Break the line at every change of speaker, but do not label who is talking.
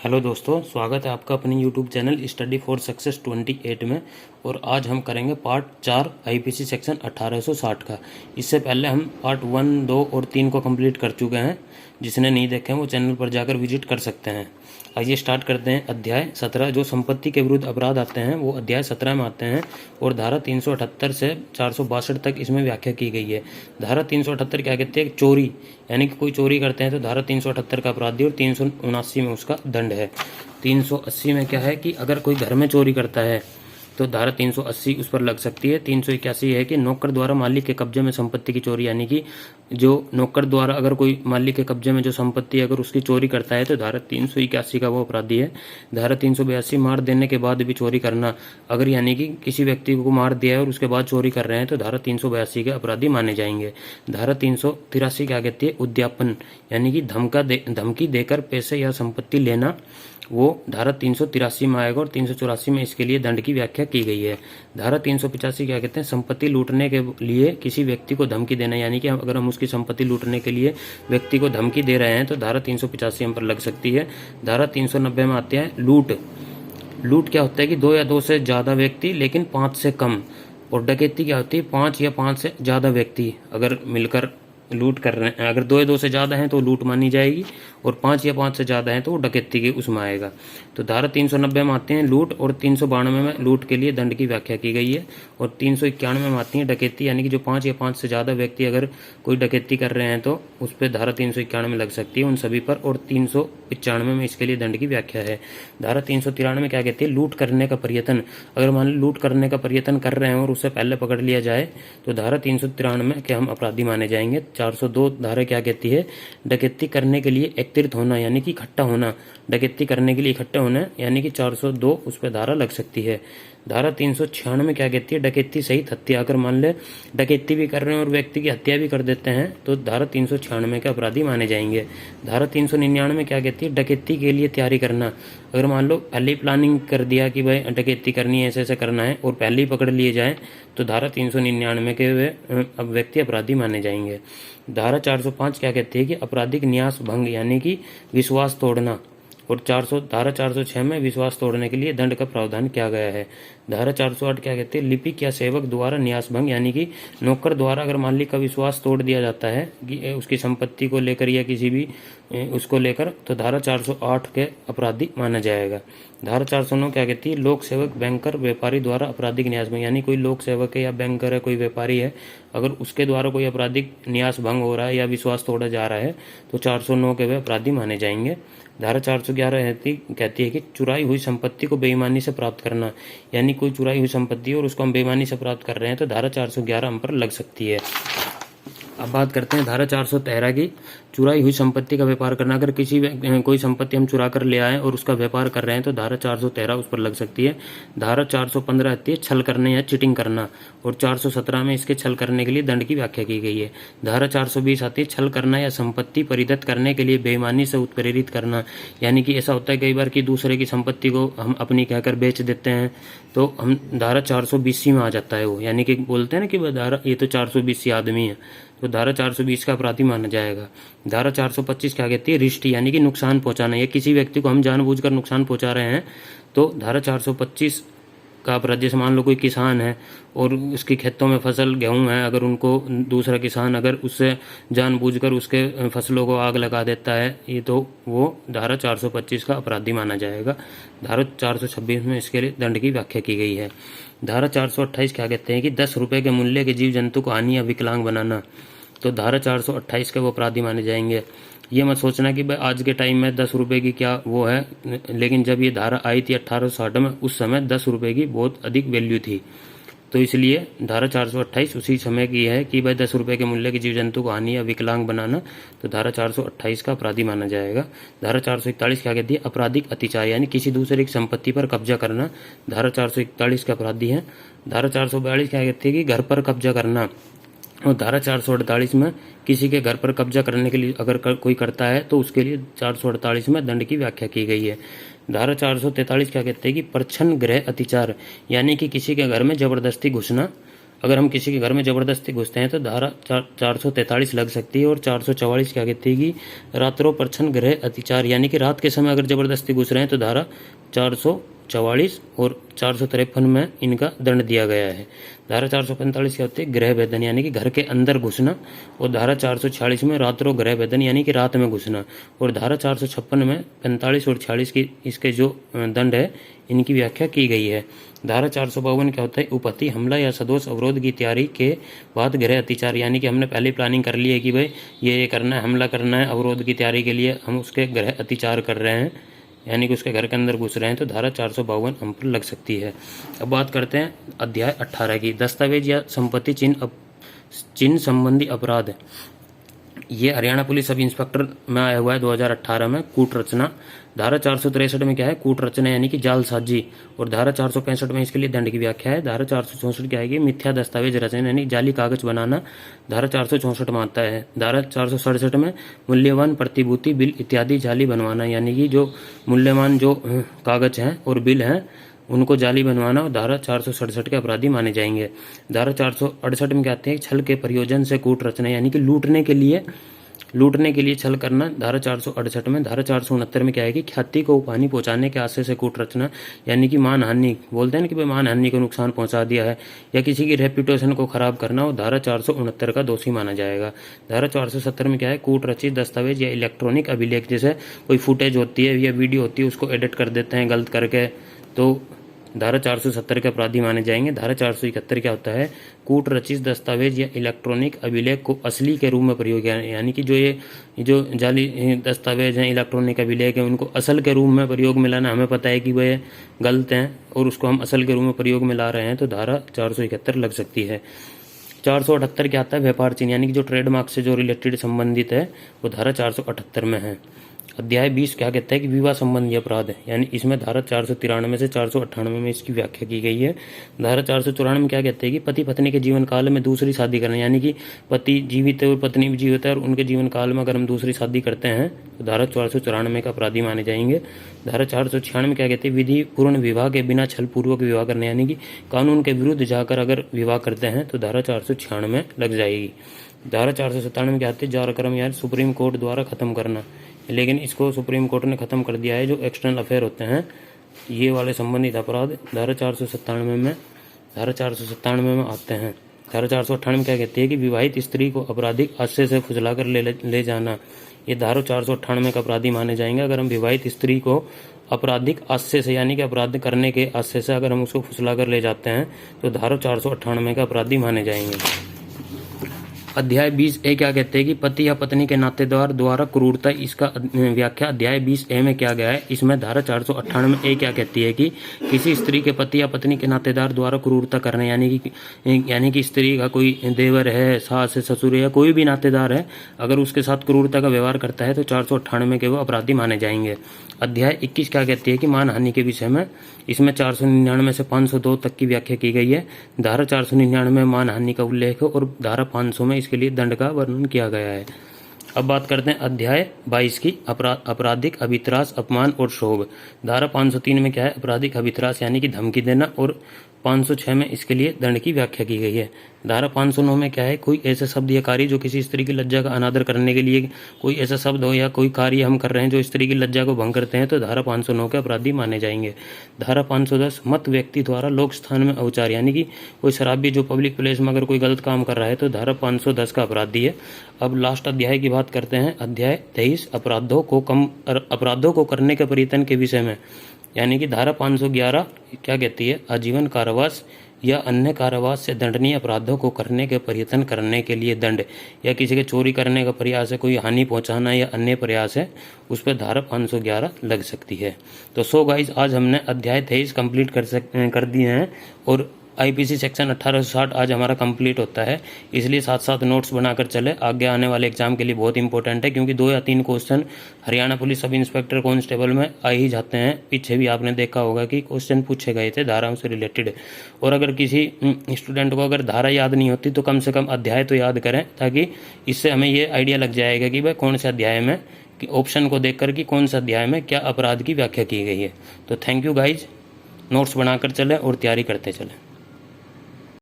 Hello दोस्तों, स्वागत है आपका अपने YouTube channel study for success 28 में। और आज हम करेंगे पार्ट 4 आईपीसी सेक्शन 1860 का। इससे पहले हम पार्ट 1, 2 और 3 को कंप्लीट कर चुके हैं। जिसने नहीं देखे वो चैनल पर जाकर विजिट कर सकते हैं। आइए स्टार्ट करते हैं। अध्याय 17 जो संपत्ति के विरुद्ध अपराध आते हैं वो अध्याय 17 में आते हैं और धारा 378 से 462 तक इसमें व्याख्या की गई है। धारा 378 क्या कहते हैं? चोरी, यानी कि कोई चोरी करते हैं तो धारा 378 का अपराधी और 379 में उसका दंड है। 380 में क्या है कि अगर कोई घर में चोरी करता है तो धारा 380 उस पर लग सकती है। 381 है कि नौकर द्वारा मालिक के कब्जे में संपत्ति की चोरी, यानी कि जो नौकर द्वारा अगर कोई मालिक के कब्जे में जो संपत्ति अगर उसकी चोरी करता है तो धारा 381 का वो अपराधी है। धारा 382 मार देने के बाद भी चोरी करना, अगर यानी कि किसी व्यक्ति को मार दिया है और उसके बाद चोरी कर रहे हैं तो धारा 382 के अपराधी माने जाएंगे। धारा 383 क्या कहती है? उद्यापन, यानी कि धमकी देकर पैसे या संपत्ति लेना, वो धारा 383 में आएगा और 384 में इसके लिए दंड की व्याख्या की गई है। धारा 385 क्या कहते हैं? संपत्ति लूटने के लिए किसी व्यक्ति को धमकी देना, यानी कि अगर हम उसकी संपत्ति लूटने के लिए व्यक्ति को धमकी दे रहे हैं तो धारा 385 हम पर लग सकती है। धारा 390 में आते हैं लूट। लूट क्या होता है कि 2 या 2 से ज़्यादा व्यक्ति लेकिन 5 से कम। और डकैती क्या होती है? 5 या 5 से ज़्यादा व्यक्ति अगर मिलकर लूट कर रहे हैं। अगर 2 या 2 से ज़्यादा हैं तो लूट मानी जाएगी और 5 या 5 से ज़्यादा हैं तो वो डकैती के उसमें आएगा। तो धारा 390 में आते हैं लूट और 392 में लूट के लिए दंड की व्याख्या की गई है। और 391 में आती है डकैती, यानी कि जो 5 या 5 से ज़्यादा व्यक्ति अगर कोई डकैती कर रहे हैं तो उस पर धारा 391 लग सकती है उन सभी पर। और 395 में इसके लिए दंड की व्याख्या है। धारा 393 में क्या कहती है? लूट करने का प्रयत्न। अगर मान लो लूट करने का प्रयत्न कर रहे हैं और उससे पहले पकड़ लिया जाए तो धारा 393 में के हम अपराधी माने जाएंगे। 402 धारा क्या कहती है? डकैती करने के लिए एकत्रित होना, यानी कि इकट्ठा होना। डकैती करने के लिए इकट्ठे होना, यानी कि 402 उस पर धारा लग सकती है। धारा 396 में क्या कहती है? डकैती सहित हत्या। अगर मान ले डकैती भी कर रहे हैं और व्यक्ति की हत्या भी कर देते हैं तो धारा 396 के अपराधी माने जाएंगे। धारा 399 में क्या कहती है? डकैती के लिए तैयारी करना। अगर मान लो पहले ही प्लानिंग कर दिया कि भाई डकैती करनी है, ऐसे ऐसे करना है और पहले ही पकड़ लिए जाए तो धारा 399 के अब व्यक्ति अपराधी माने जाएंगे। धारा 405 क्या कहती है कि आपराधिक न्यास भंग, यानी कि विश्वास तोड़ना। और धारा 406 में विश्वास तोड़ने के लिए दंड का प्रावधान किया गया है। धारा 408 क्या कहते हैं? लिपिक या सेवक द्वारा न्यास भंग, यानी कि नौकर द्वारा अगर मालिक का विश्वास तोड़ दिया जाता है कि उसकी संपत्ति को लेकर या किसी भी उसको लेकर तो धारा 408 के अपराधी माना जाएगा। धारा 409 क्या कहती है? लोक सेवक, बैंकर, व्यापारी द्वारा आपराधिक न्यास भंग, यानी कोई लोक सेवक है या बैंकर है, कोई व्यापारी है, अगर उसके द्वारा कोई आपराधिक न्यास भंग हो रहा है या विश्वास तोड़ा जा रहा है तो 409 के वे अपराधी माने जाएंगे। धारा 411 कहती है कि चुराई हुई संपत्ति को बेईमानी से प्राप्त करना, यानी कोई चुराई हुई संपत्ति और उसको हम बेईमानी से प्राप्त कर रहे हैं तो धारा 411 हम पर लग सकती है। अब बात करते हैं धारा 413 की। चुराई हुई संपत्ति का व्यापार करना। अगर कोई संपत्ति हम चुरा कर ले आए और उसका व्यापार कर रहे हैं तो धारा 413 उस पर लग सकती है। धारा 415 आती है छल करने या चीटिंग करना और 417 में इसके छल करने के लिए दंड की व्याख्या की गई है। धारा 420 आती है छल करना या संपत्ति परिदत्त करने के लिए बेईमानी से उत्प्रेरित करना, यानी कि ऐसा होता है कई बार कि दूसरे की संपत्ति को हम अपनी कहकर बेच देते हैं तो हम धारा 420 में आ जाता है वो, यानी कि बोलते हैं ना कि धारा ये तो 420 आदमी है तो धारा 420 का अपराधी माना जाएगा। धारा 425 क्या कहती है? रिष्ट, यानी कि नुकसान पहुंचाना, या किसी व्यक्ति को हम जानबूझकर नुकसान पहुंचा रहे हैं तो धारा 425 का अपराध। जैसे मान लो कोई किसान है और उसके खेतों में फसल गेहूं है, अगर उनको दूसरा किसान अगर उससे जानबूझकर उसके फसलों को आग लगा देता है ये तो वो धारा 425 का अपराधी माना जाएगा। धारा 426 में इसके लिए दंड की व्याख्या की गई है। धारा 428 क्या कहते हैं कि 10 रुपये के मूल्य के जीव जंतु को हानि या विकलांग बनाना, तो धारा 428 के वो अपराधी माने जाएंगे। ये मत सोचना कि भाई आज के टाइम में 10 रुपये की क्या वो है, लेकिन जब ये धारा आई थी 1860 में उस समय 10 रुपये की बहुत अधिक वैल्यू थी, तो इसलिए धारा 428 उसी समय की है कि भाई 10 रुपये के मूल्य के जीव जंतु को हानि या विकलांग बनाना, तो धारा 428 का अपराधी माना जाएगा। धारा 441 क्या कहती है? आपराधिक अतिचार, यानी किसी दूसरे की संपत्ति पर कब्जा करना, धारा 441 के अपराधी है। धारा 442 क्या कहती है कि घर पर कब्जा करना, और धारा 448 में किसी के घर पर कब्जा करने के लिए अगर कोई करता है तो उसके लिए 448 में दंड की व्याख्या की गई है। धारा 443 क्या कहते हैं कि प्रच्छन्न गृह अतिचार, यानी कि किसी के घर में जबरदस्ती घुसना, अगर हम किसी के घर में ज़बरदस्ती घुसते हैं तो धारा 443 लग सकती है। और 444 क्या कहती है कि रात्रों प्रच्छन्न गृह अतिचार, यानी कि रात के समय अगर ज़बरदस्ती घुस रहे हैं तो धारा 444 और 453 में इनका दंड दिया गया है। धारा 445 क्या होती है, गृह भेदन, यानी कि घर के अंदर घुसना। और धारा 446 में रात्रों गृह भेदन, यानी कि रात में घुसना। और धारा 456 में 45 और 46 की इसके जो दंड है इनकी व्याख्या की गई है। धारा 452 क्या होता है, उपपत्ति हमला या सदोष अवरोध की तैयारी के बाद गृह अतिचार, यानी कि हमने पहले प्लानिंग कर ली है कि भाई ये करना है, हमला करना है, अवरोध की तैयारी के लिए हम उसके गृह अतिचार कर रहे हैं, यानी कि उसके घर के अंदर घुस रहे हैं, तो धारा 452 हम पर लग सकती है। अब बात करते हैं अध्याय 18 की, दस्तावेज या संपत्ति चिन्ह संबंधी अपराध। ये हरियाणा पुलिस सब इंस्पेक्टर में आया हुआ है 2018 में, कूट रचना। धारा 463 में क्या है, कूट रचना यानी कि जालसाजी। और धारा 465 में इसके लिए दंड की व्याख्या है। धारा 464 क्या है, मिथ्या दस्तावेज रचना यानी जाली कागज बनाना, धारा 464 में आता है। धारा 467 में मूल्यवान प्रतिभूति बिल इत्यादि जाली बनवाना, यानी कि जो मूल्यवान जो कागज हैं और बिल हैं उनको जाली बनवाना, और धारा 467 के अपराधी माने जाएंगे। धारा 468 में कहते हैं छल के प्रयोजन से कूट रचना, यानी कि लूटने के लिए छल करना, धारा 468 में। धारा 469 में क्या है कि ख्याति को पानी पहुंचाने के आशय से कूट रचना, यानी कि मानहानि, बोलते हैं ना कि भाई मानहानि को नुकसान पहुंचा दिया है या किसी की रेपुटेशन को खराब करना, और धारा 469 का दोषी माना जाएगा। धारा 470 में क्या है, कूट रचित दस्तावेज या इलेक्ट्रॉनिक अभिलेख, जैसे कोई फुटेज होती है या वीडियो होती है उसको एडिट कर देते हैं गलत करके, तो धारा 470 के अपराधी माने जाएंगे। धारा 471 क्या होता है, कूट रचित दस्तावेज या इलेक्ट्रॉनिक अभिलेख को असली के रूप में प्रयोग, यानी कि जो जाली दस्तावेज हैं, इलेक्ट्रॉनिक अभिलेख हैं, उनको असल के रूप में प्रयोग में लाना, हमें पता है कि वह गलत हैं और उसको हम असल के रूप में प्रयोग में ला रहे हैं, तो धारा 471 लग सकती है। 478 क्या आता है, व्यापार चिन्ह, यानी कि जो ट्रेडमार्क से जो रिलेटेड संबंधित है वो धारा 478 में है। अध्याय 20 क्या कहता है कि विवाह संबंधी अपराध है, यानी इसमें धारा 493 से 498 में इसकी व्याख्या की गई है। धारा 494 में क्या कहते हैं कि पति पत्नी के जीवन काल में दूसरी शादी करना, यानी कि पति जीवित है और पत्नी भी जीवित है और उनके जीवन काल में अगर हम दूसरी शादी करते हैं तो धारा 494 का अपराधी माने जाएंगे। धारा 496 में क्या कहते हैं, विधि पूर्ण विवाह के बिना छल पूर्वक विवाह करना, यानी कि कानून के विरुद्ध जाकर अगर विवाह करते हैं तो धारा 496 में लग जाएगी। धारा 497 में क्या आती है, जार कर्म यानी सुप्रीम कोर्ट द्वारा खत्म करना, लेकिन इसको सुप्रीम कोर्ट ने खत्म कर दिया है। जो एक्सटर्नल अफेयर होते हैं ये वाले संबंधित अपराध धारा 497 में आते हैं। धारा 498 में क्या कहती है कि विवाहित स्त्री को आपराधिक आश्रय से फुसलाकर ले जाना, ये धारा 498 का अपराधी माने जाएंगे। अगर हम विवाहित स्त्री को आपराधिक आश्रय से, यानी कि अपराध करने के आश्रय से अगर हम उसको फुसलाकर ले जाते हैं तो धारा 498 का अपराधी माने जाएंगे। अध्याय 20A क्या कहते हैं कि पति या पत्नी के नातेदार द्वारा क्रूरता, इसका व्याख्या अध्याय 20A में किया गया है। इसमें धारा 498A क्या कहती है कि किसी स्त्री के पति या पत्नी के नातेदार द्वारा क्रूरता करना, यानी कि स्त्री का कोई देवर है, सास है, ससुर है या कोई भी नातेदार है, अगर उसके साथ क्रूरता का व्यवहार करता है तो 498 के वो अपराधी माने जाएंगे। अध्याय 21 क्या कहती है कि मानहानि के विषय में, इसमें 499 से 502 तक की व्याख्या की गई है। धारा 499 में मानहानि का उल्लेख है और धारा 500 में इसके लिए दंड का वर्णन किया गया है। अब बात करते हैं अध्याय 22 की, आपराधिक अभित्रास, अपमान और क्षोभ। धारा 503 में क्या है, आपराधिक अभित्रास यानी कि धमकी देना, और 506 में इसके लिए दंड की व्याख्या की गई है। धारा 509 में क्या है, कोई ऐसा शब्द या कार्य जो किसी स्त्री की लज्जा का अनादर करने के लिए कोई ऐसा शब्द हो या कोई कार्य हम कर रहे हैं जो स्त्री की लज्जा को भंग करते हैं तो धारा 509 के अपराधी माने जाएंगे। धारा 510 मत व्यक्ति द्वारा लोक स्थान में औचार, यानी कि कोई शराबी जो पब्लिक प्लेस में अगर कोई गलत काम कर रहा है तो धारा 510 का अपराधी है। अब लास्ट अध्याय की बात करते हैं, अध्याय 23 अपराधों को करने के प्रयत्न के विषय में, यानी कि धारा 511 क्या कहती है, आजीवन कारावास या अन्य कारावास से दंडनीय अपराधों को करने के प्रयत्न करने के लिए दंड, या किसी के चोरी करने का प्रयास है, कोई हानि पहुंचाना या अन्य प्रयास है, उस पर धारा 511 लग सकती है। तो सो गाइस, आज हमने अध्याय 23 कंप्लीट कर दिए हैं और आईपीसी सेक्शन 1860 आज हमारा कंप्लीट होता है, इसलिए साथ साथ नोट्स बनाकर चले, आगे आने वाले एग्जाम के लिए बहुत इंपॉर्टेंट है, क्योंकि 2 या 3 question Haryana police sub inspector constable में आ ही जाते हैं। पीछे भी आपने देखा होगा कि क्वेश्चन पूछे गए थे धाराओं से रिलेटेड, और अगर किसी स्टूडेंट को अगर धारा याद नहीं होती तो कम से कम अध्याय तो याद करें, ताकि इससे हमें ये आइडिया लग जाएगा कि भाई कौन से अध्याय में, ऑप्शन को देखकर कि कौन सा अध्याय में क्या अपराध की व्याख्या की गई है। तो थैंक यू गाइज, नोट्स बनाकर चले और तैयारी करते चले।